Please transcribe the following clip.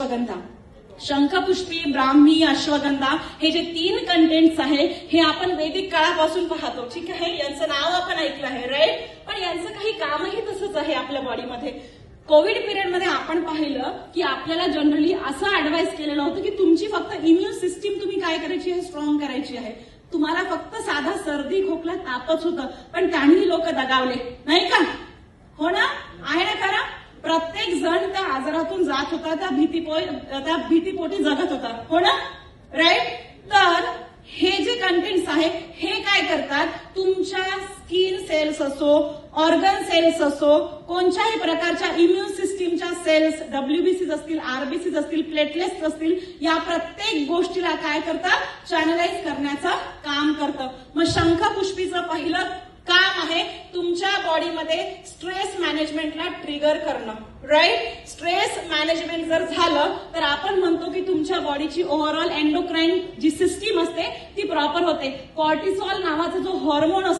अश्वगंधा, शंखपुष्पी, ब्राह्मी, अश्वगंधा हे जे 3 कंटेंट्स आहे हे आपण वैदिक काळापासून पाहतो. ठीक आहे, यांचं नाव आपण ऐकलं आहे, राईट. पण यांचं काही कामही तसंच आहे आपल्या बॉडीमध्ये. कोविड पिरियडमध्ये आपण पाहिलं की आपल्याला जनरली असं ऍडवाइस केलेलं होतं की तुमची फक्त इम्युन सिस्टीम तुम्ही काय करायची आहे, स्ट्रॉंग करायची आहे. तुम्हाला फक्त साधा सर्दी खोकला तापच होतं, पण त्यांनी लोक दगावले नाही का? हो ना, आहे ना खरं? प्रत्येक जण त्या आजारातून जात होता, त्या भीतीपोटी जगत होता, हो ना, राईट. तर हे जे कंटेंट्स आहे हे काय करतात, तुमच्या स्किन सेल्स असो, ऑर्गन सेल्स असो, कोणत्याही प्रकारच्या इम्युन सिस्टीमच्या सेल्स, डब्ल्यूबीसीज असतील, आरबीसीज असतील, प्लेटलेट्स असतील, या प्रत्येक गोष्टीला काय करतात, चॅनलाइज करण्याचं काम करतं. मग शंखपुष्पीचं पहिलं काम आहे तुमच्या बॉडीमध्ये स्ट्रेस मॅनेजमेंटला ट्रिगर करणं, राईट. स्ट्रेस मॅनेजमेंट जर झालं तर आपण म्हणतो की तुमच्या बॉडीची ओव्हरऑल एंडोक्राईन जी सिस्टीम असते ती प्रॉपर होते. कॉर्टिसॉल नावाचा जो हॉर्मोन असतो